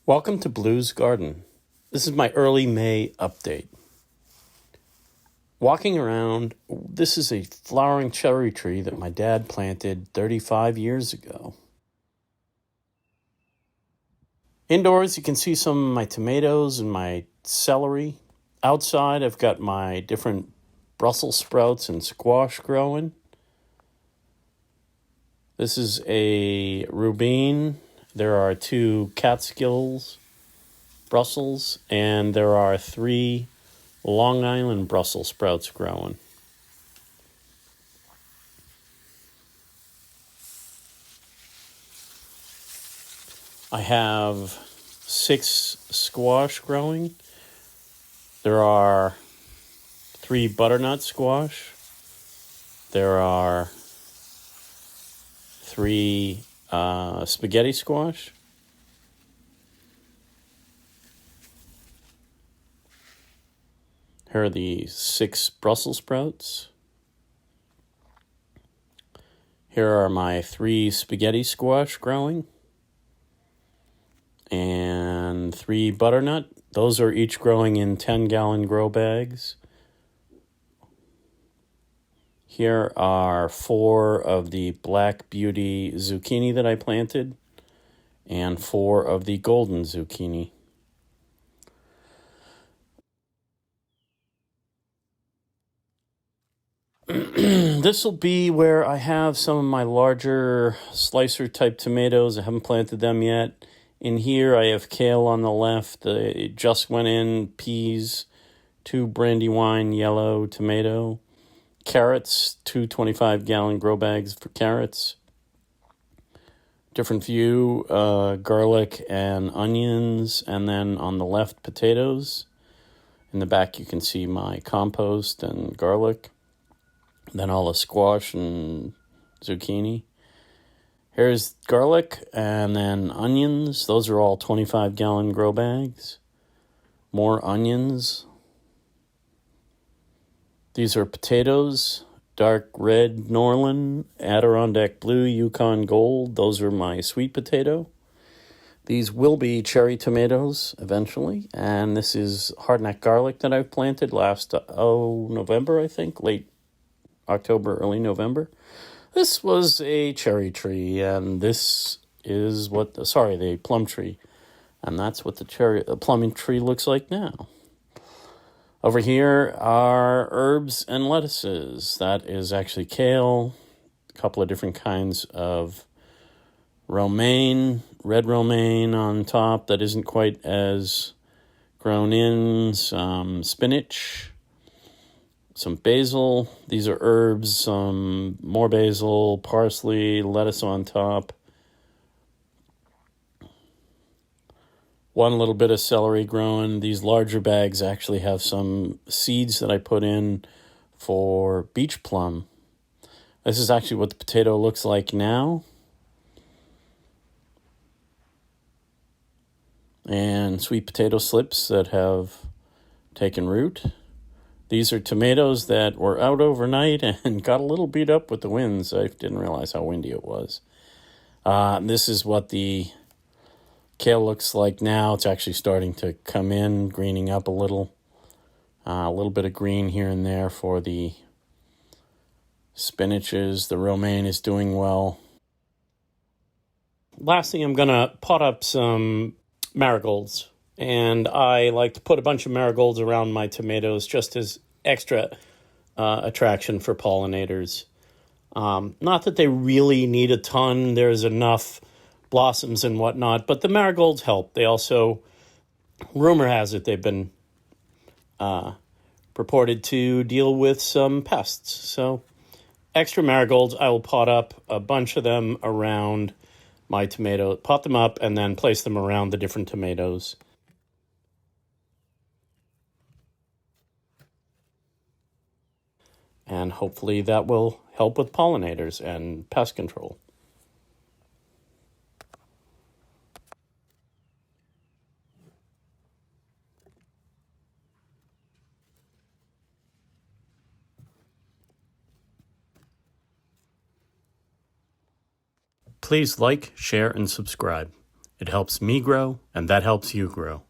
Welcome to Blue's Garden. This is my early May update. Walking around, this is a flowering cherry tree that my dad planted 35 years ago. Indoors, you can see some of my tomatoes and my celery. Outside, I've got my different Brussels sprouts and squash growing. This is a rhubarb. There are 2 Catskills Brussels, and there are 3 Long Island Brussels sprouts growing. I have 6 squash growing. There are 3 butternut squash. There are 3 spaghetti squash. Here are the 6 Brussels sprouts. Here are my 3 spaghetti squash growing. And 3 butternut. Those are each growing in 10-gallon grow bags. Here are 4 of the Black Beauty zucchini that I planted, and 4 of the golden zucchini. This will be where I have some of my larger slicer type tomatoes. I haven't planted them yet. In here I have kale on the left. It just went in. Peas, 2 Brandywine yellow tomato. Carrots, 2 25-gallon grow bags for carrots. Different view, garlic and onions. And then on the left, potatoes. In the back you can see my compost and garlic. Then all the squash and zucchini. Here's garlic and then onions. Those are all 25-gallon grow bags. More onions. These are potatoes. Dark red Norland, Adirondack blue, Yukon gold. Those are my sweet potato. These will be cherry tomatoes eventually. And this is hardneck garlic that I've planted last November, I think. Late October, early November. This was a cherry tree, and this is the plum tree. And that's what the plum tree looks like now. Over here are herbs and lettuces. That is actually kale, a couple of different kinds of romaine, red romaine on top that isn't quite as grown in, some spinach, some basil. These are herbs, some more basil, parsley, lettuce on top. 1 little bit of celery growing. These larger bags actually have some seeds that I put in for beach plum. This is actually what the potato looks like now. And sweet potato slips that have taken root. These are tomatoes that were out overnight and got a little beat up with the winds. I didn't realize how windy it was. This is what the kale looks like now. It's actually starting to come in, greening up a little. A little bit of green here and there for the spinaches. The romaine is doing well. Lastly, I'm going to pot up some marigolds. And I like to put a bunch of marigolds around my tomatoes just as extra attraction for pollinators. Not that they really need a ton. There's enough blossoms and whatnot, but the marigolds help. They also, rumor has it, they've been purported to deal with some pests. So extra marigolds, I will pot up a bunch of them around my tomato, pot them up and then place them around the different tomatoes. And hopefully that will help with pollinators and pest control. Please like, share, and subscribe. It helps me grow, and that helps you grow.